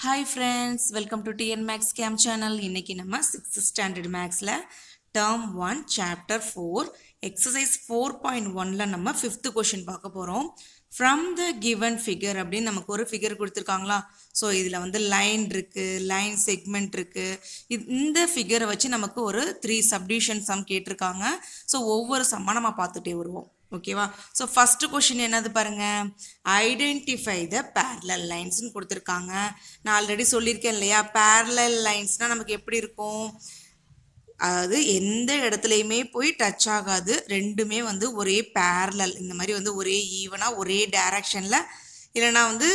Hi friends, welcome to TN Max Cam channel. இன்னைக்கு நம்ம 6th standard maxல term 1 chapter 4 exercise 4.1ல நம்ம 5th question பார்க்க போறோம். From the given figure அப்படின்னு நமக்கு ஒரு figure கொடுத்திருக்காங்களா? ஸோ இதில் வந்து லைன் இருக்கு, லைன் செக்மெண்ட் இருக்கு. இந்த ஃபிகரை வச்சு நமக்கு ஒரு 3 சப்டிவிஷன் சம் கேட்டிருக்காங்க. ஸோ ஒவ்வொரு சம்மாக நம்ம பார்த்துட்டே வருவோம். ஓகேவா? ஸோ ஃபர்ஸ்ட் கொஸ்டின் என்னது பாருங்க, ஐடென்டிஃபை த பேரலல் லைன்ஸ்னு கொடுத்துருக்காங்க. நான் ஆல்ரெடி சொல்லியிருக்கேன் இல்லையா, பேரலல் லைன்ஸ்னால் நமக்கு எப்படி இருக்கும், அதாவது எந்த இடத்துலையுமே போய் டச் ஆகாது, ரெண்டுமே வந்து ஒரே பேரலல், இந்த மாதிரி வந்து ஒரே ஈவனாக ஒரே டைரக்ஷனில், இல்லைனா வந்து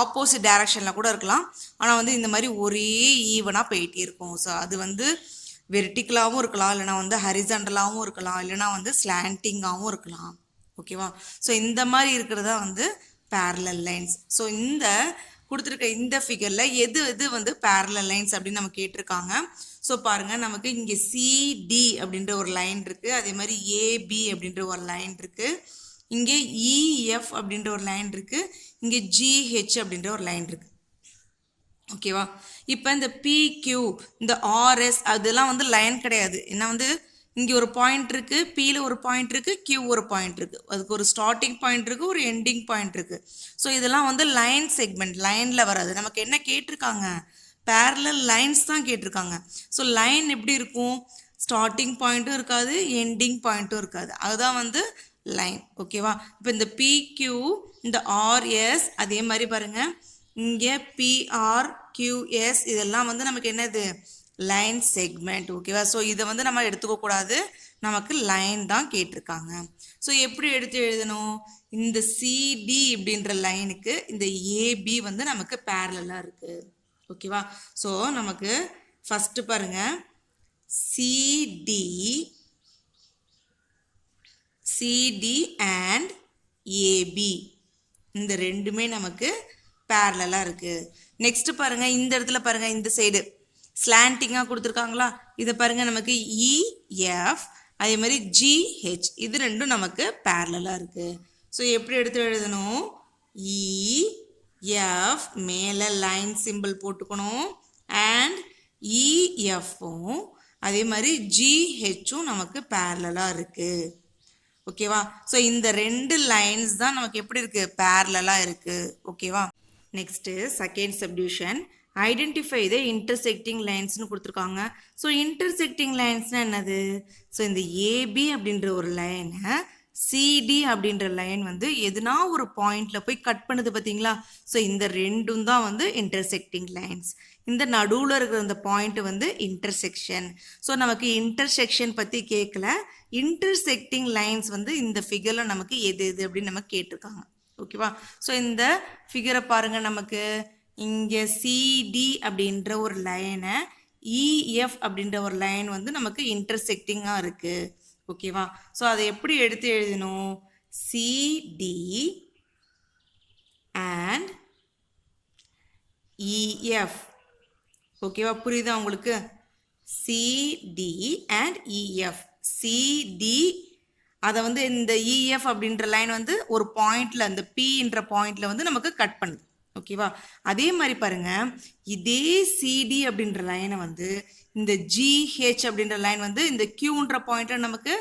ஆப்போசிட் டைரக்ஷனில் கூட இருக்கலாம், ஆனால் வந்து இந்த மாதிரி ஒரே ஈவனாக போயிட்டே இருக்கும். ஸோ அது வந்து வெர்டிக்கலாகவும் இருக்கலாம், இல்லைனா வந்து ஹரிசாண்டலாகவும் இருக்கலாம், இல்லைனா வந்து ஸ்லாண்டிங்காகவும் இருக்கலாம். ஓகேவா? ஸோ இந்த மாதிரி இருக்கிறதா வந்து பேரலல் லைன்ஸ். ஸோ இந்த கொடுத்துருக்க இந்த ஃபிகரில் எது எது வந்து பேரலல் லைன்ஸ் அப்படின்னு நம்ம கேட்டிருக்காங்க. ஸோ பாருங்கள், நமக்கு இங்கே சிடி அப்படின்ற ஒரு லைன் இருக்குது, அதே மாதிரி ஏபி அப்படின்ற ஒரு லைன் இருக்குது, இங்கே இஎஃப் அப்படின்ற ஒரு லைன் இருக்குது, இங்கே ஜிஹெச் அப்படின்ற ஒரு லைன் இருக்குது. ஓகேவா? இப்போ இந்த பிக்யூ, இந்த ஆர்எஸ் அதெல்லாம் வந்து லைன் கிடையாது. ஏன்னா வந்து இங்கே ஒரு பாயிண்ட் இருக்குது, பியில் ஒரு பாயிண்ட் இருக்குது, கியூ ஒரு பாயிண்ட் இருக்குது, அதுக்கு ஒரு ஸ்டார்டிங் பாயிண்ட் இருக்குது, ஒரு எண்டிங் பாயிண்ட் இருக்குது. ஸோ இதெல்லாம் வந்து லைன் செக்மெண்ட், லைனில் வராது. நமக்கு என்ன கேட்டிருக்காங்க, பேரலல் லைன்ஸ் தான் கேட்டிருக்காங்க. ஸோ லைன் எப்படி இருக்கும், ஸ்டார்டிங் பாயிண்ட்டும் இருக்காது, எண்டிங் பாயிண்ட்டும் இருக்காது, அதுதான் வந்து லைன். ஓகேவா? இப்போ இந்த பிக்யூ, இந்த ஆர்எஸ், அதே மாதிரி பாருங்கள் இங்கே பிஆர் கியூஎஸ் இதெல்லாம் வந்து நமக்கு என்னது, லைன் செக்மெண்ட். ஓகேவா? ஸோ இதை வந்து நம்ம எடுத்துக்கக்கூடாது, நமக்கு லைன் தான் கேட்டிருக்காங்க. ஸோ எப்படி எடுத்து எழுதணும், இந்த சிடி அப்படின்ற லைனுக்கு இந்த ஏபி வந்து நமக்கு பேரலாக இருக்குது. ஓகேவா? ஸோ நமக்கு ஃபஸ்ட்டு பாருங்க, சிடி அண்ட் ஏபி இந்த ரெண்டுமே நமக்கு பேரலாக இருக்குது. நெக்ஸ்ட் பாருங்கள், இந்த இடத்துல பாருங்கள், இந்த சைடு ஸ்லாண்டிங்காக கொடுத்துருக்காங்களா, இதை பாருங்கள், நமக்கு இஎஃப் அதே மாதிரி ஜிஹெச் இது ரெண்டும் நமக்கு பேரலாக இருக்குது. ஸோ எப்படி எடுத்து எழுதணும், இஎஃப் மேலே லைன் சிம்பிள் போட்டுக்கணும், அண்ட் இஎஃப்பும் அதே மாதிரி ஜிஹெச்சும் நமக்கு பேரலாக இருக்குது. ஓகேவா? ஸோ இந்த ரெண்டு லைன்ஸ் தான் நமக்கு எப்படி இருக்குது, பேரலாக இருக்குது. ஓகேவா? Next second subdivision, identify the intersecting லைன்ஸ்னு கொடுத்துருக்காங்க. ஸோ இன்டர்செக்டிங் லைன்ஸ்னால் என்னது, ஸோ இந்த ஏபி அப்படின்ற ஒரு லைனை சிடி அப்படின்ற லைன் வந்து எதுனா ஒரு பாயிண்டில் போய் கட் பண்ணுது பார்த்தீங்களா. ஸோ இந்த ரெண்டும் தான் வந்து இன்டர்செக்டிங் லைன்ஸ். இந்த நடுவில் இருக்கிற இந்த பாயிண்ட் வந்து இன்டர்செக்ஷன். ஸோ நமக்கு இன்டர்செக்ஷன் பற்றி கேட்கல, இன்டர்செக்டிங் லைன்ஸ் வந்து இந்த ஃபிகரில் நமக்கு எது எது அப்படின்னு நமக்கு கேட்டிருக்காங்க. ஓகேவா? ஸோ இந்த ஃபிகரை பாருங்கள், நமக்கு இங்கே சிடி அப்படின்ற ஒரு லைனை இஎஃப் அப்படின்ற ஒரு லைன் வந்து நமக்கு இன்டர்செக்டிங்காக இருக்குது. ஓகேவா? ஸோ அதை எப்படி எடுத்து எழுதணும், சிடி அண்ட் இஎஃப். ஓகேவா? புரியுதா உங்களுக்கு, சிடி அண்ட் இஎஃப். சிடி அதை வந்து இந்த இஎஃப் அப்படின்ற லைன் வந்து ஒரு பாயிண்டில், அந்த பின்ற பாயிண்டில் வந்து நமக்கு கட் பண்ணுது. ஓகேவா? அதே மாதிரி பாருங்கள், இதே சிடி அப்படின்ற லைனை வந்து இந்த ஜிஹெச் அப்படின்ற லைன் வந்து இந்த கியூன்ற பாயிண்ட்டை நமக்கு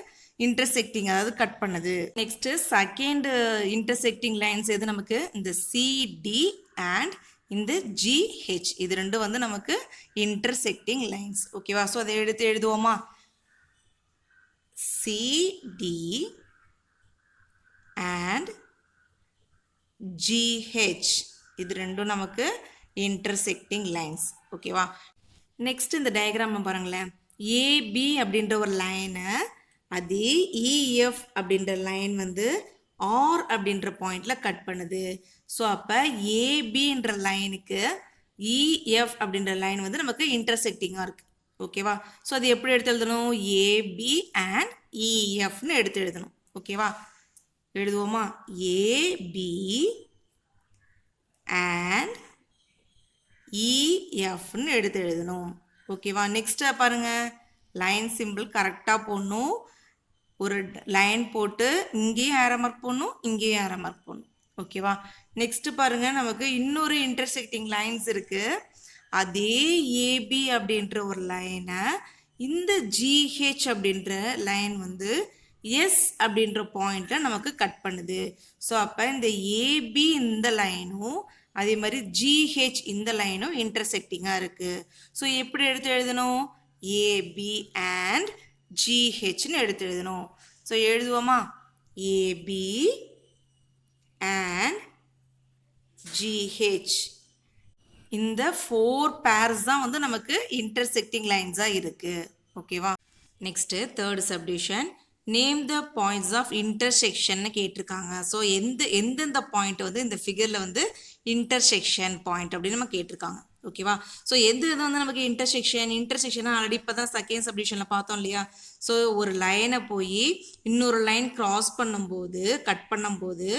இன்டர்செக்டிங், அதாவது கட் பண்ணுது. நெக்ஸ்ட்டு செகண்ட் இன்டர்செக்டிங் லைன்ஸ் எது, நமக்கு இந்த சிடி அண்ட் இந்த ஜிஹெச் இது ரெண்டும் வந்து நமக்கு இன்டர்செக்டிங் லைன்ஸ். ஓகேவா? ஸோ அதை எடுத்து எழுதுவோமா, சிடி அண்ட் ஜிஹெச் இது ரெண்டும் நமக்கு இன்டர்செக்டிங் லைன்ஸ். ஓகேவா? நெக்ஸ்ட் இந்த டயக்ராம் பாருங்களேன், ஏபி அப்படின்ற ஒரு லைனை அதே இஎஃப் அப்படின்ற லைன் வந்து ஆர் அப்படின்ற பாயிண்டில் கட் பண்ணுது. ஸோ அப்போ ஏபின்ற லைனுக்கு இஎஃப் அப்படின்ற லைன் வந்து நமக்கு இன்டர்செக்டிங்காக இருக்குது. ஓகேவா? ஸோ அது எப்படி எடுத்து எழுதணும், ஏபி அண்ட் இஎஃப்னு எடுத்து எழுதணும். ஓகேவா? எழுதுவோமா, ஏபி அண்ட் இஎஃப்னு எடுத்து எழுதணும். ஓகேவா? நெக்ஸ்ட்டு பாருங்கள், லைன் சிம்பிள் கரெக்டாக போடணும். ஒரு லைன் போட்டு இங்கேயும் ஏரோ மார்க் போடணும், இங்கேயும் ஏரோ மார்க் போடணும். ஓகேவா? நெக்ஸ்ட் பாருங்க நமக்கு இன்னொரு இன்டர்செக்டிங் லைன்ஸ் இருக்கு. அதே ஏபி அப்படின்ற ஒரு லைனை இந்த ஜிஹெச் அப்படின்ற லைன் வந்து எஸ் அப்படின்ற பாயிண்ட்ல நமக்கு கட் பண்ணுது. ஸோ அப்போ இந்த ஏபி இந்த லைனும் அதே மாதிரி ஜிஹெச் இந்த லைனும் இன்டர்செக்டிங்காக இருக்கு. ஸோ எப்படி எடுத்து எழுதணும்? ஏபி அண்ட் ஜிஹெச்னு எடுத்து எழுதணும். ஸோ எழுதுவோமா? ஏபி அண்ட் ஜிஹெச் இந்த 4 பேர்ஸ் தான் வந்து நமக்கு இன்டர்செக்டிங் லைன்ஸாக இருக்கு. ஓகேவா? Next third subdivision, name the points of intersection கேட்டிருக்காங்க. ஸோ எந்தெந்த பாயிண்ட் வந்து இந்த ஃபிகரில் வந்து இன்டர்செக்ஷன் பாயிண்ட் அப்படின்னு நம்ம கேட்டிருக்காங்க. ஓகேவா? ஸோ எது வந்து நமக்கு இன்டர்செக்ஷன் ஆல்ரெடி இப்போ தான் செகண்ட் சப்டிவிஷனில் பார்த்தோம் இல்லையா? ஸோ ஒரு லைனை போய் இன்னொரு லைன் கிராஸ் பண்ணும்போது கட் பண்ணும்போது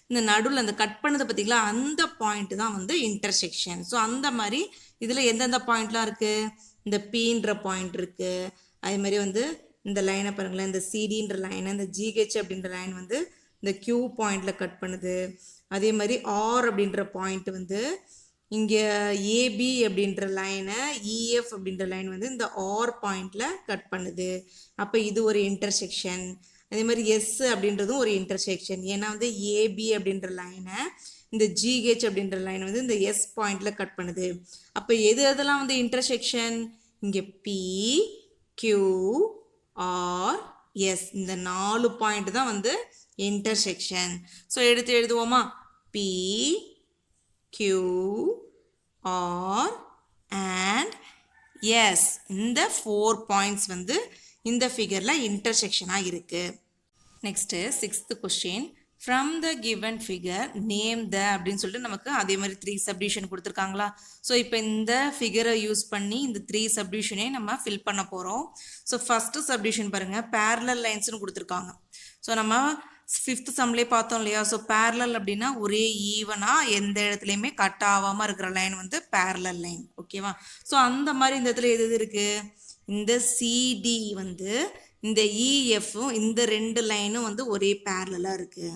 இந்த நடுவில் அந்த கட் பண்ணது பார்த்தீங்களா, அந்த பாயிண்ட் தான் வந்து இன்டர்செக்ஷன். ஸோ அந்த மாதிரி இதில் எந்தெந்த பாயிண்ட்லாம் இருக்குது? இந்த பீன்ற பாயிண்ட் இருக்குது. அதே மாதிரி வந்து இந்த லைனை பாருங்களேன், இந்த சிடின்ற லைனை இந்த ஜிஹெச் அப்படின்ற லைன் வந்து இந்த கியூ பாயிண்டில் கட் பண்ணுது. அதே மாதிரி ஆர் அப்படின்ற பாயிண்ட் வந்து இங்கே ஏபி அப்படின்ற லைனை இஎஃப் அப்படின்ற லைன் வந்து இந்த ஆர் பாயிண்டில் கட் பண்ணுது. அப்போ இது ஒரு இன்டர்செக்ஷன். அதே மாதிரி எஸ் அப்படின்றதும் ஒரு இன்டர்செக்ஷன். ஏன்னா வந்து ஏபி அப்படின்ற லைனை இந்த ஜிஹெச் அப்படின்ற லைன் வந்து இந்த எஸ் பாயிண்டில் கட் பண்ணுது. அப்போ எதெல்லாம் வந்து இன்டர்செக்ஷன்? இங்கே பி, கியூ, ஆர், எஸ் இந்த 4 பாயிண்ட் தான் வந்து இன்டர்செக்ஷன். ஸோ எடுத்து எழுதுவோமா? P, Q, R and S இந்த 4 பாயிண்ட்ஸ் வந்து இந்த ஃபிகரில் இன்டர்செக்ஷனாக இருக்குது. Next 6th question, from the given figure name the அப்படின்னு சொல்லிட்டு நமக்கு அதே மாதிரி 3 சப்டிவிஷன் கொடுத்துருக்காங்களா? ஸோ இப்போ இந்த ஃபிகரை யூஸ் பண்ணி இந்த 3 சப்டிவிஷனே நம்ம ஃபில் பண்ண போகிறோம். ஸோ ஃபஸ்ட்டு சப்டிவிஷன் பாருங்கள், பேரலல் லைன்ஸ்னு கொடுத்துருக்காங்க. ஸோ நம்ம 5th சம்லேயே பார்த்தோம் இல்லையா? ஸோ பேரலல் அப்படின்னா ஒரே ஈவனாக எந்த இடத்துலையுமே கட் ஆகாமல் இருக்கிற லைன் வந்து பேரலல் லைன். ஓகேவா? ஸோ அந்த மாதிரி இந்த இடத்துல எது இருக்குது? இந்த சிடி வந்து இந்த இஎஃப்பும் இந்த 2 லைனும் வந்து ஒரே பேரலாக இருக்குது.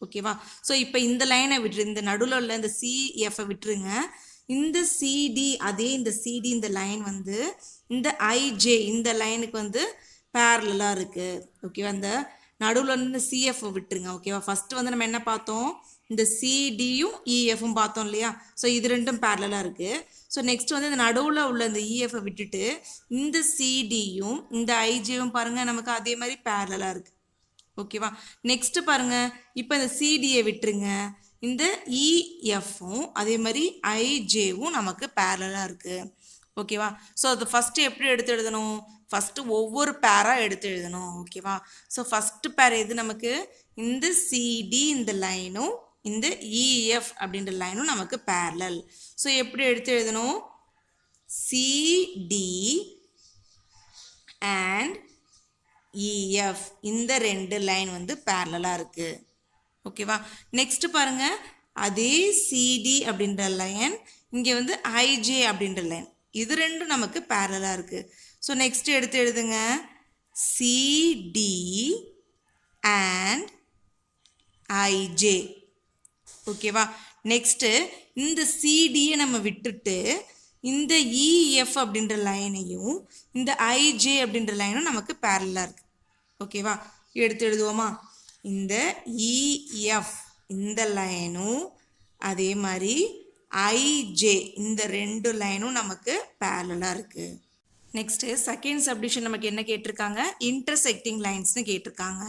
ஓகேவா? ஸோ இப்போ இந்த லைனை விட்டுரு, இந்த நடுவில் உள்ள இந்த சிஎஃப்பை விட்டுருங்க. இந்த சிடி அதே இந்த சிடி இந்த லைன் வந்து இந்த ஐஜே இந்த லைனுக்கு வந்து பேரலாக இருக்குது. ஓகேவா? இந்த நடுவில் வந்து இந்த சிஎஃப்பை விட்டுருங்க. ஓகேவா? ஃபஸ்ட்டு வந்து நம்ம என்ன பார்த்தோம்? இந்த சிடியும் இஎஃப்பும் பார்த்தோம் இல்லையா? ஸோ இது ரெண்டும் பேரலாக இருக்குது. ஸோ நெக்ஸ்ட் வந்து இந்த நடுவில் உள்ள இந்த இஎஃப்பை விட்டுட்டு இந்த சிடியும் இந்த ஐஜேவும் பாருங்கள் நமக்கு அதே மாதிரி பேரலாக இருக்குது. ஓகேவா? நெக்ஸ்ட்டு பாருங்கள், இப்போ இந்த சிடியை விட்டுருங்க. இந்த இஎஃப்பும் அதே மாதிரி ஐஜேவும் நமக்கு பேரலாக இருக்குது. ஓகேவா? ஸோ அது ஃபஸ்ட்டு எப்படி எடுத்து எழுதணும்? ஃபஸ்ட்டு ஒவ்வொரு பேராக எடுத்து எழுதணும். ஓகேவா? ஸோ ஃபஸ்ட்டு பேர் எது நமக்கு? இந்த சிடி இந்த லைனும் இந்த இஎஃப் அப்படின்ற லைனும் நமக்கு பேரலல். ஸோ எப்படி எடுத்து எழுதணும்? சிடி அண்ட் இஎஃப் இந்த 2 லைன் வந்து பேரலாக இருக்குது. ஓகேவா? நெக்ஸ்ட்டு பாருங்கள், அதே சிடி அப்படின்ற லைன் இங்கே வந்து ஐஜே அப்படின்ற லைன் இது ரெண்டும் நமக்கு பேரலாக இருக்குது. ஸோ நெக்ஸ்ட்டு எடுத்து எழுதுங்க, சிடி அண்ட் ஐஜே. ஓகேவா? நெக்ஸ்ட்டு இந்த சிடியை நம்ம விட்டுட்டு இந்த இஎஃப் அப்படின்ற லைனையும் இந்த ஐஜே அப்படின்ற லைனும் நமக்கு பேரலாக இருக்குது. ஓகேவா? எடுத்து எழுதுவோமா? இந்த இஎஃப் இந்த லைனும் அதே மாதிரி ஐஜே இந்த 2 லைனும் நமக்கு பேரலாக இருக்குது. நெக்ஸ்ட்டு செகண்ட் சப்டிவிஷன் நமக்கு என்ன கேட்டிருக்காங்க? இன்டர்செக்டிங் லைன்ஸ்னு கேட்டிருக்காங்க.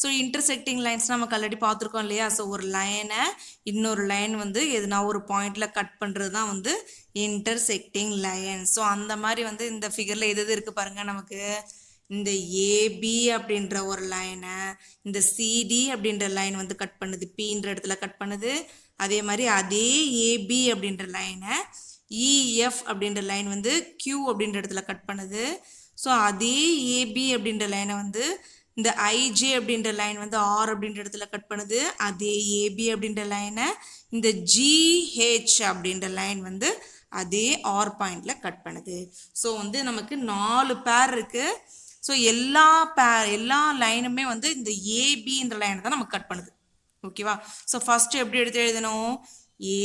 ஸோ இன்டர்செக்டிங் லைன்ஸ் நமக்கு ஆல்ரெடி பார்த்துருக்கோம் இல்லையா? ஸோ ஒரு லைனை இன்னொரு லைன் வந்து எதுனா ஒரு பாயிண்டில் கட் பண்ணுறது தான் வந்து இன்டர்செக்டிங் லைன். ஸோ அந்த மாதிரி வந்து இந்த ஃபிகரில் எது இருக்குது பாருங்கள், நமக்கு இந்த ஏபி அப்படின்ற ஒரு லைனை இந்த சிடி அப்படின்ற லைன் வந்து கட் பண்ணுது, பீன்ற இடத்துல கட் பண்ணுது. அதே மாதிரி அதே ஏபி அப்படின்ற லைனை இஎஃப் அப்படின்ற லைன் வந்து கியூ அப்படின்ற இடத்துல கட் பண்ணுது. ஸோ அதே ஏபி அப்படின்ற லைனை வந்து இந்த ஐஜே அப்படின்ற லைன் வந்து ஆர் அப்படின்ற இடத்துல கட் பண்ணுது. அதே ஏபி அப்படின்ற லைனை இந்த ஜிஹெச் அப்படின்ற லைன் வந்து அதே ஆர் பாயிண்டில் கட் பண்ணுது. ஸோ வந்து நமக்கு 4 பேர் இருக்குது. ஸோ எல்லா லைனுமே வந்து இந்த ஏபின்ற லைனை தான் நமக்கு கட் பண்ணுது. ஓகேவா? ஸோ ஃபர்ஸ்ட் எப்படி எடுத்து எழுதணும்?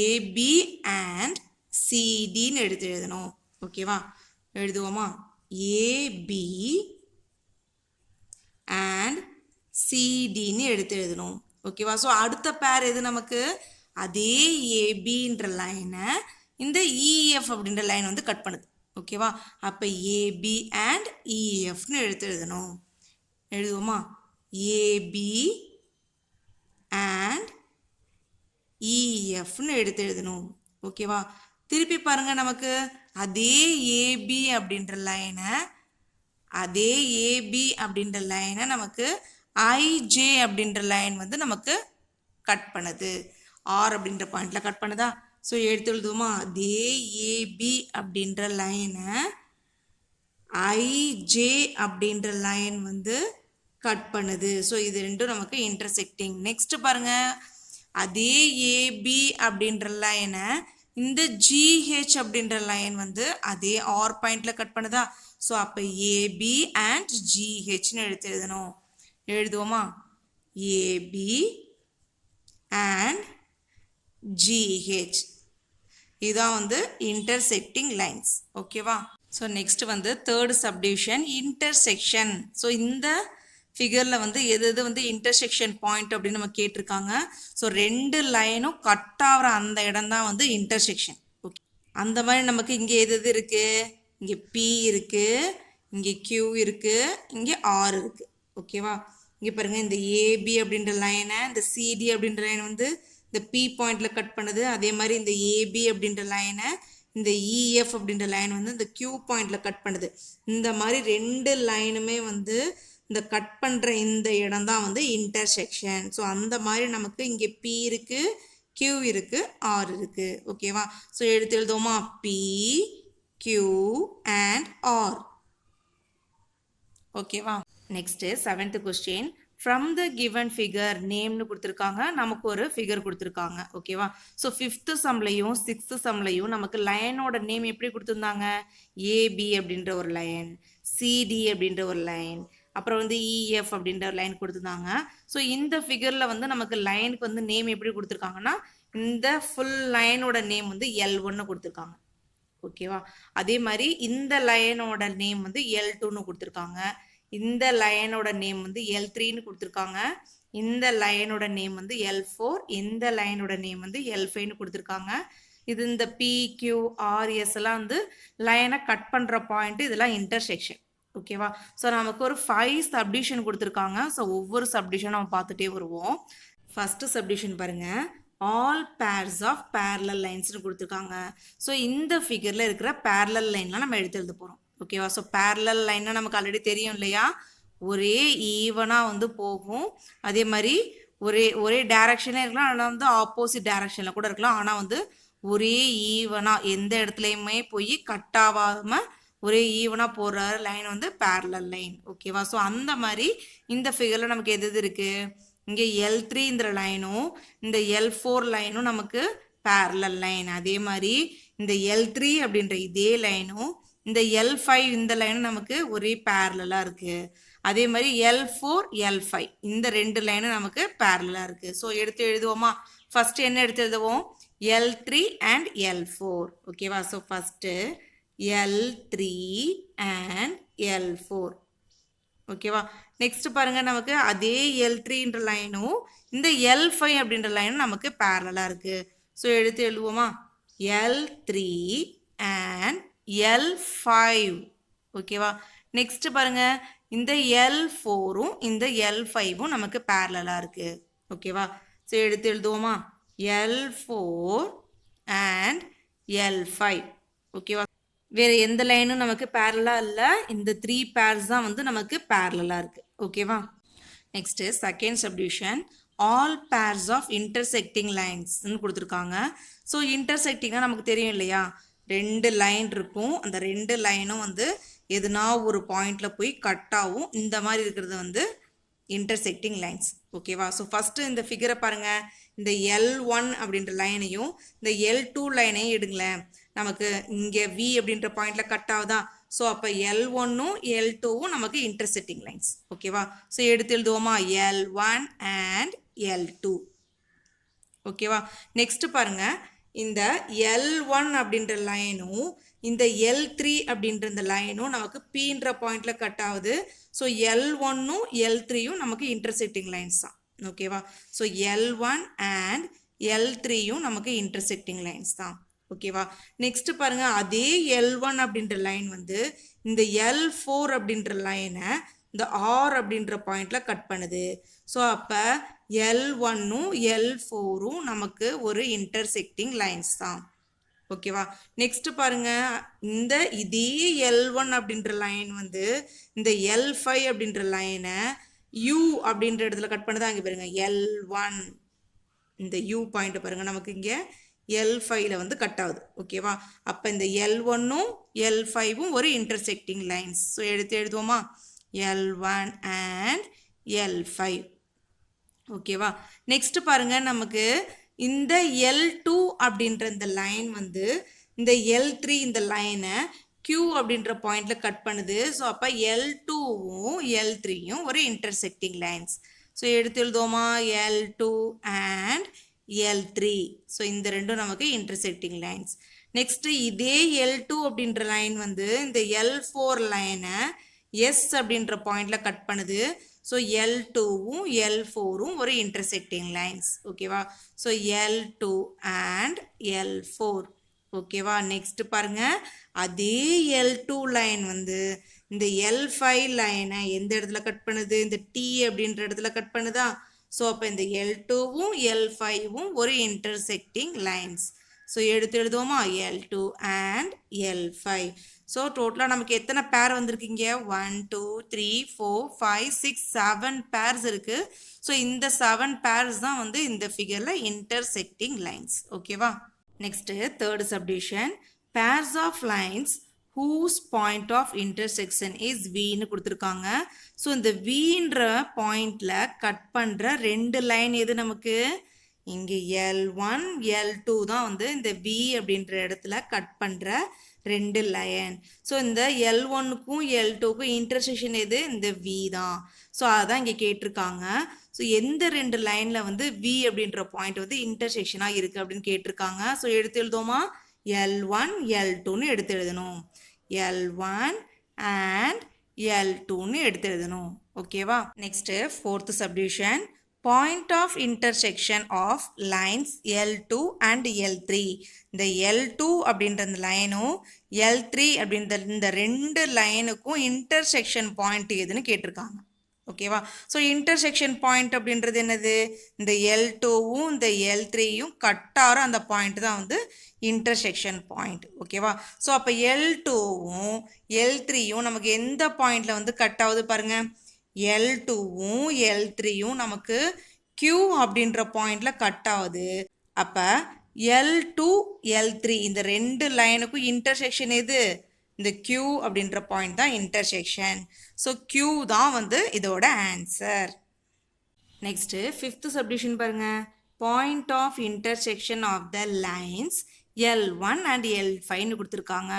ஏபி அண்ட் சிடின்னு எடுத்து எழுதணும். ஓகேவா? எழுதுவோமா? ஏபி அண்ட் சிடின்னு எடுத்து எழுதணும். ஓகேவா? ஸோ அடுத்த பேர் எது நமக்கு? அதே ஏபின்ற லைனை இந்த இஎஃப் அப்படின்ற லைன் வந்து கட் பண்ணுது. ஓகேவா? அப்போ ஏபி அண்ட் இஎஃப்னு எடுத்து எழுதணும். எழுதுவோமா? ஏபி அண்ட் இஎஃப்னு எடுத்து எழுதணும். ஓகேவா? திருப்பி பாருங்க, நமக்கு அதே ஏபி அப்படின்ற லைனை நமக்கு ஐஜே அப்படின்ற லைன் வந்து நமக்கு கட் பண்ணுது. ஆர் அப்படின்ற பாயிண்ட்ல கட் பண்ணுதா? ஸோ எடுத்து எழுதுவோமா? அதே ஏபி அப்படின்ற லைனை ஐஜே அப்படின்ற லைன் வந்து கட் பண்ணுது. ஸோ இது ரெண்டும் நமக்கு இன்டர்செக்டிங். நெக்ஸ்ட் பாருங்க, அதே ஏபி அப்படின்ற லைனை இந்த ஜிஹெச் அப்படின்ற லைன் வந்து அதே ஆர் பாயிண்ட்ல கட் பண்ணுதா? ஸோ அப்போ ஏபி அண்ட் ஜிஹெச்னு எடுத்து எழுதணும். எழுதுவோமா? AB and GH. இதுதான் வந்து இன்டர்செக்டிங் லைன்ஸ். ஓகேவா? ஸோ நெக்ஸ்ட் வந்து தேர்ட் சப்டிவிஷன் இன்டர்செக்ஷன். ஸோ இந்த ஃபிகரில் வந்து எது எது வந்து இன்டர்செக்ஷன் பாயிண்ட் அப்படின்னு நம்ம கேட்டிருக்காங்க. ஸோ ரெண்டு லைனும் கட் ஆகிற அந்த இடம் தான் வந்து இன்டர்செக்ஷன். ஓகே, அந்த மாதிரி நமக்கு இங்கே எது எது இருக்குது? இங்கே பி இருக்குது, இங்கே கியூ இருக்குது, இங்கே ஆர் இருக்குது. ஓகேவா? இங்கே பாருங்கள், இந்த ஏபி அப்படின்ற லைனை இந்த சிடி அப்படின்ற லைன் வந்து இந்த பி பாயிண்டில் கட் பண்ணுது. அதே மாதிரி இந்த ஏபி அப்படின்ற லைனை இந்த இஎஃப் அப்படின்ற லைன் வந்து இந்த கியூ பாயிண்டில் கட் பண்ணுது. இந்த மாதிரி ரெண்டு லைனுமே வந்து இந்த கட் பண்ணுற இந்த இடம் தான் வந்து இன்டர்செக்ஷன். ஸோ அந்த மாதிரி நமக்கு இங்கே பி இருக்குது, கியூ இருக்குது, ஆர் இருக்குது. ஓகேவா? ஸோ எடுத்து எழுதுவோமா? P, Q and R. ஓகேவா? Next 7th question. From the given figure நேம்னு கொடுத்துருக்காங்க, நமக்கு ஒரு ஃபிகர் கொடுத்துருக்காங்க. ஓகேவா? ஸோ 5th சம்லையும் 6th சம்லையும் நமக்கு லைனோட நேம் எப்படி கொடுத்துருந்தாங்க? ஏபி அப்படின்ற ஒரு லைன், சிடி அப்படின்ற ஒரு லைன், அப்புறம் வந்து இஎஃப் அப்படின்ற ஒரு லைன் கொடுத்துருந்தாங்க. ஸோ இந்த ஃபிகரில் வந்து நமக்கு லைனுக்கு வந்து நேம் எப்படி கொடுத்துருக்காங்கன்னா, இந்த ஃபுல் லைனோட நேம் வந்து L1 கொடுத்துருக்காங்க. ஓகேவா? அதே மாதிரி இந்த லைனோட நேம் வந்து L2ன்னு கொடுத்துருக்காங்க. இந்த லைனோட நேம் வந்து L3ன்னு கொடுத்துருக்காங்க. இந்த லைனோட நேம் வந்து L4, இந்த லைனோட நேம் வந்து L5ன்னு கொடுத்துருக்காங்க. இது இந்த PQRS எல்லாம் வந்து லைனை கட் பண்ணுற பாயிண்ட், இதெல்லாம் இன்டர்செக்ஷன். ஓகேவா? ஸோ நமக்கு ஒரு 5 சப்டிவிஷன் கொடுத்துருக்காங்க. ஸோ ஒவ்வொரு சப்டிவிஷன் நம்ம பார்த்துட்டே வருவோம். ஃபஸ்ட்டு சப்டிவிஷன் பாருங்க, ஆல் பேர்ஸ் ஆஃப் பேரலல் லைன்ஸ்னு கொடுத்துருக்காங்க. ஸோ இந்த ஃபிகரில் இருக்கிற பேரலல் லைன்லாம் நம்ம எடுத்து எழுத போகிறோம். ஓகேவா? ஸோ பேரலல் லைன்னா நமக்கு ஆல்ரெடி தெரியும் இல்லையா? ஒரே ஈவனாக வந்து போகும். அதே மாதிரி ஒரே டைரக்ஷனே இருக்கலாம், ஆனால் வந்து ஆப்போசிட் டைரக்ஷனில் கூட இருக்கலாம். ஆனால் வந்து ஒரே ஈவனாக எந்த இடத்துலையுமே போய் கட் ஆகாமல் ஒரே ஈவனாக போகிற லைன் வந்து பேரலல் லைன். ஓகேவா? ஸோ அந்த மாதிரி இந்த ஃபிகரில் நமக்கு எது எது இருக்குது? இங்கே L3ன்ற லைனும் இந்த L4 லைனும் நமக்கு பேரலல் லைன். அதே மாதிரி இந்த L3 அப்படின்ற இதே லைனும் இந்த L5 இந்த லைனும் நமக்கு ஒரே பேரலாக இருக்குது. அதே மாதிரி L4, L5 இந்த ரெண்டு லைனும் நமக்கு பேரலாக இருக்குது. ஸோ எடுத்து எழுதுவோமா? ஃபஸ்ட்டு என்ன எடுத்து எழுதுவோம்? L3 and L4. ஓகேவா? So first L3 and L4. ஓகேவா? நெக்ஸ்ட் பாருங்க, நமக்கு அதே L3ன்ற லைனும் இந்த L5 அப்படின்ற லைனும் நமக்கு பேரலாக இருக்குது. ஸோ எடுத்து எழுதுவோமா? L3 and L5. ஓகேவா? நெக்ஸ்ட் பாருங்க, இந்த L4ம் இந்த L5ம் நமக்கு பேரலாக இருக்குது. ஓகேவா? ஸோ எடுத்து எழுதுவோமா? L4 and L5. ஓகேவா? வேறு எந்த லைனும் நமக்கு பேரலாக இல்லை. இந்த 3 பேர்ஸ் தான் வந்து நமக்கு பேரலாக இருக்குது. ஓகேவா? Next second subdivision, all pairs of intersecting லைன்ஸ்ன்னு கொடுத்துருக்காங்க. ஸோ இன்டர்செக்டிங்காக நமக்கு தெரியும் இல்லையா? ரெண்டு லைன் இருக்கும், அந்த ரெண்டு லைனும் வந்து எதுனா ஒரு பாயிண்டில் போய் கட் ஆகும். இந்த மாதிரி இருக்கிறது வந்து இன்டர்செக்டிங் லைன்ஸ். ஓகேவா? ஸோ ஃபஸ்ட்டு இந்த ஃபிகரை பாருங்கள். இந்த L1 அப்படின்ற லைனையும் இந்த L2 லைனையும் எடுங்களேன். நமக்கு இங்கே V அப்படின்ற பாயிண்டில் கட் ஆகுதா? ஸோ அப்போ L1ம் L2வும் நமக்கு இன்டர்செக்டிங் லைன்ஸ். ஓகேவா? ஸோ எடுத்து எழுதுவோமா? L1 and L2. ஓகேவா. நெக்ஸ்ட் பாருங்க, இந்த L1 அப்படின்ற லைனும் இந்த L3 அப்படின்ற இந்த லைனும் நமக்கு Pன்ற பாயிண்ட்ல கட் ஆகுது. ஸோ L1ம் L3யும் நமக்கு இன்டர்செக்டிங் லைன்ஸ் தான். ஓகேவா. ஸோ L1 அண்ட் L3யும் நமக்கு இன்டர்செக்டிங் லைன்ஸ் தான். ஓகேவா. நெக்ஸ்ட் பாருங்க, அதே L1 அப்படின்ற லைன் வந்து இந்த L4 அப்படின்ற லைனை இந்த R அப்படின்ற பாயிண்ட்ல கட் பண்ணுது. ஸோ அப்போ L1ம் L4ம் நமக்கு ஒரு இன்டர்செக்டிங் லைன்ஸ் தான். ஓகேவா. நெக்ஸ்ட் பாருங்க, இந்த இதே L1 அப்படின்ற லைன் வந்து இந்த L5 அப்படின்ற லைனை U அப்படின்ற இடத்துல கட் பண்ணுதா. அங்கே பாருங்க L1 இந்த U பாயிண்ட் பாருங்க, நமக்கு இங்கே L5ல வந்து கட் ஆகுது. ஓகேவா. அப்போ இந்த L1ம் L5ம் ஒரு இன்டர்செக்டிங் லைன்ஸ். ஸோ எழுதுவோமா, L1 and L5. ஓகேவா. நெக்ஸ்ட் பாருங்க, நமக்கு இந்த L2 அப்படின்ற இந்த லைன் வந்து இந்த L3 இந்த லைனை Q அப்படின்ற பாயிண்ட்ல கட் பண்ணுது. ஸோ அப்போ L2வும் L3யும் ஒரு இன்டர்செக்டிங் லைன்ஸ். ஸோ எழுதுவோமா, L2 and L3. ஸோ இந்த ரெண்டும் நமக்கு இன்டர்செக்டிங் லைன்ஸ். நெக்ஸ்ட் இதே L2 அப்படின்ற லைன் வந்து இந்த L4 லைனை S அப்படின்ற பாயிண்ட்ல கட் பண்ணுது. ஸோ L2வும் L4ம் ஒரு இன்டர்செக்டிங் லைன்ஸ். ஓகேவா. So L2 and L4. ஓகேவா. நெக்ஸ்ட் பாருங்க, அதே L2 லைன் வந்து இந்த L5 லைனை எந்த இடத்துல கட் பண்ணுது, இந்த T அப்படின்ற இடத்துல கட் பண்ணுதா. ஸோ அப்போ இந்த L2வும் L5வும் ஒரு இன்டர்செக்டிங் லைன்ஸ். ஸோ எழுதுவோமா, L2 and L5. ஸோ டோட்டலாக நமக்கு எத்தனை பேர் வந்திருக்கீங்க, 1 2 3 4 5 6 7 பேர்ஸ் இருக்குது. ஸோ இந்த 7 பேர்ஸ் தான் வந்து இந்த ஃபிகரில் இன்டர்செக்டிங் லைன்ஸ். ஓகேவா. Next third subdivision, pairs of lines whose point of intersection is Vன்னு கொடுத்துருக்காங்க. ஸோ இந்த Vன்ற பாயிண்டில் கட் பண்ணுற ரெண்டு லைன் எது நமக்கு, இங்கே L1 L2 தான் வந்து இந்த V அப்படின்ற இடத்துல கட் பண்ணுற ரெண்டு லைன். ஸோ இந்த L1க்கும் L2க்கும் இன்டர்செக்ஷன் எது, இந்த V தான். ஸோ அதான் இங்கே கேட்டிருக்காங்க. ஸோ எந்த ரெண்டு லைனில் வந்து V அப்படின்ற பாயிண்ட் வந்து இன்டர்செக்ஷனாக இருக்குது அப்படின்னு கேட்டிருக்காங்க. ஸோ எழுதுவோமா, L1 L2ன்னு எழுதணும். L1 and L2ன்னு எழுதணும். ஓகேவா. Next fourth subdivision, point of intersection of lines L2 and L3. இந்த L2 அப்படின்ற இந்த லைனும் L3 அப்படின்ற இந்த ரெண்டு லைனுக்கும் இன்டர்செக்ஷன் பாயிண்ட் எதுன்னு கேட்டிருக்காங்க. ஓகேவா. ஸோ இன்டர்செக்ஷன் பாயிண்ட் அப்படின்றது என்னது, இந்த L2வும் இந்த L3யும் கட்டார அந்த பாயிண்ட் தான் வந்து இன்டர்செக்ஷன் பாயிண்ட். ஓகேவா. ஸோ அப்போ L2வும் L3யும் நமக்கு எந்த பாயிண்டில் வந்து கட் ஆகுது பாருங்க, L2வும் L3யும் நமக்கு Q அப்படின்ற பாயிண்ட்ல கட் ஆகுது. அப்போ L2 L3 இந்த ரெண்டு லைனுக்கும் இன்டர்செக்ஷன் எது, இந்த Q அப்படின்ற பாயிண்ட் தான் இன்டர்செக்ஷன். ஸோ Q தான் வந்து இதோட ஆன்சர். நெக்ஸ்ட்டு ஃபிஃப்த் சப்டிவிஷன் பாருங்க, point of intersection of the lines L1 and L5ன்னு கொடுத்துருக்காங்க.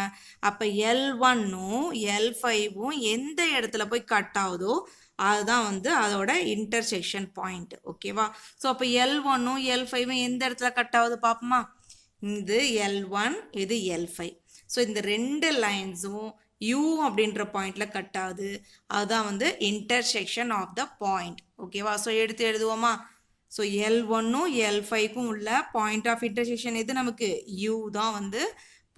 அப்போ L1ம் L5ம் எந்த இடத்துல போய் கட் ஆகுதோ அதுதான் வந்து அதோட இன்டர்செக்ஷன் பாயிண்ட். ஓகேவா. ஸோ அப்போ L1ம் L5ம் எந்த இடத்துல கட் ஆகுது பார்ப்போமா, இது L1 இது L5. ஸோ இந்த ரெண்டு லைன்ஸும் U அப்படின்ற பாயிண்ட்ல கட் ஆகுது, அதுதான் வந்து இன்டர்செக்ஷன் ஆஃப் த பாயிண்ட். ஓகேவா. ஸோ எழுதுவோமா, ஸோ L1ம் L5க்கும் உள்ள பாயிண்ட் ஆஃப் இன்டர்செக்ஷன் எது நமக்கு, U தான் வந்து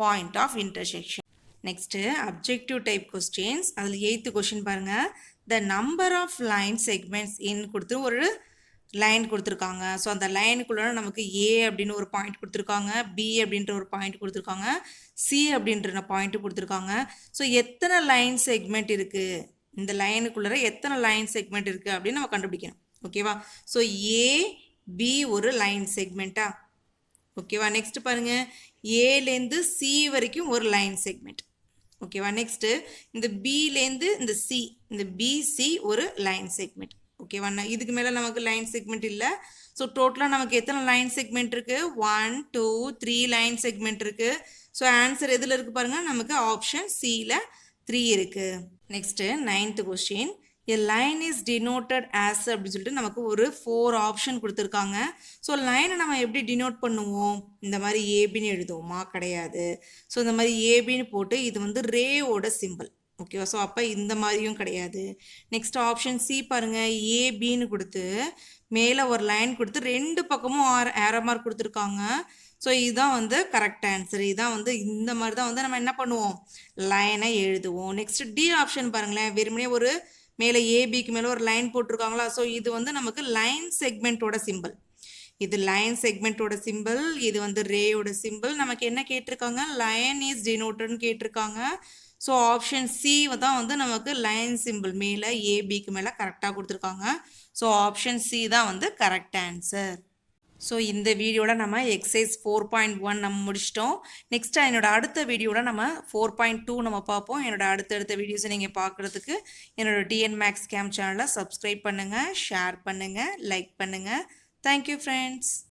point of intersection. Next objective type questions. அதில் 8th கொஸ்டின் பாருங்கள், the number of line segments in கொடுத்து ஒரு லைன் கொடுத்துருக்காங்க. ஸோ அந்த லைனுக்குள்ள நமக்கு A அப்படின்னு ஒரு பாயிண்ட் கொடுத்துருக்காங்க, B அப்படின்ற ஒரு பாயிண்ட் கொடுத்துருக்காங்க, C அப்படின்ற பாயிண்ட் கொடுத்துருக்காங்க. ஸோ எத்தனை லைன் செக்மெண்ட் இருக்குது, இந்த லைனுக்குள்ள எத்தனை லைன் செக்மெண்ட் இருக்குது அப்படின்னு நம்ம கண்டுபிடிக்கணும். ஓகேவா. ஸோ AB ஒரு லைன் செக்மெண்ட்டா. ஓகேவா. நெக்ஸ்ட் பாருங்க, ஏலேருந்து C வரைக்கும் ஒரு லைன் செக்மெண்ட். ஓகேவா. நெக்ஸ்ட்டு இந்த பிலேருந்து இந்த C, இந்த BC ஒரு லைன் செக்மெண்ட். ஓகேவா. இதுக்கு மேலே நமக்கு லைன் செக்மெண்ட் இல்லை. ஸோ டோட்டலாக நமக்கு எத்தனை லைன் செக்மெண்ட் இருக்குது, 1 2 3 லைன் செக்மெண்ட் இருக்குது. ஸோ ஆன்சர் எதில் இருக்குது பாருங்கள், நமக்கு ஆப்ஷன் Cயில் 3 இருக்குது. Next 9th question, a line is denoted as அப்படின்னு சொல்லிட்டு நமக்கு ஒரு 4 ஆப்ஷன் கொடுத்துருக்காங்க. ஸோ லைனை நம்ம எப்படி டினோட் பண்ணுவோம்? இந்த மாதிரி ஏபின்னு எழுதுவோமா? கிடையாது. ஸோ இந்த மாதிரி ஏபின்னு போட்டு இது வந்து ரேயோட சிம்பிள். ஓகேவா? ஸோ அப்போ இந்த மாதிரியும் கிடையாது. நெக்ஸ்ட் ஆப்ஷன் சி பாருங்கள், ஏபின்னு கொடுத்து மேலே ஒரு லைன் கொடுத்து 2 பக்கமும் ஏரோ மார்க் கொடுத்துருக்காங்க. ஸோ இதுதான் வந்து கரெக்ட் ஆன்சர். இதுதான் வந்து இந்த மாதிரி தான் வந்து நம்ம என்ன பண்ணுவோம்? லைனை எழுதுவோம். நெக்ஸ்ட் டி ஆப்ஷன் பாருங்களேன், வெறுமனே ஒரு மேலே ஏபிக்கு மேலே ஒரு லைன் போட்டிருக்காங்களா? ஸோ இது வந்து நமக்கு லைன் செக்மெண்ட்டோட சிம்பிள். இது லைன் செக்மெண்ட்டோட சிம்பிள், இது வந்து ரேயோட சிம்பிள். நமக்கு என்ன கேட்டிருக்காங்க? லைன் இஸ் டினோட்டட்னு கேட்டிருக்காங்க. ஸோ ஆப்ஷன் சி தான் வந்து நமக்கு லைன் சிம்பிள் மேலே ஏபிக்கு மேலே கரெக்டாக கொடுத்துருக்காங்க. ஸோ ஆப்ஷன் சி தான் வந்து கரெக்ட் ஆன்சர். ஸோ இந்த வீடியோவில் நம்ம எக்ஸசைஸ் 4.1 நம்ம முடிச்சிட்டோம். நெக்ஸ்ட்டு என்னோட அடுத்த வீடியோவில் நம்ம 4.2 நம்ம பார்ப்போம். என்னோட அடுத்தடுத்த வீடியோஸை நீங்கள் பார்க்குறதுக்கு என்னோட டிஎன் மேக்ஸ் கேம் சேனலை சப்ஸ்கிரைப் பண்ணுங்கள், ஷேர் பண்ணுங்கள், லைக் பண்ணுங்கள். Thank you friends.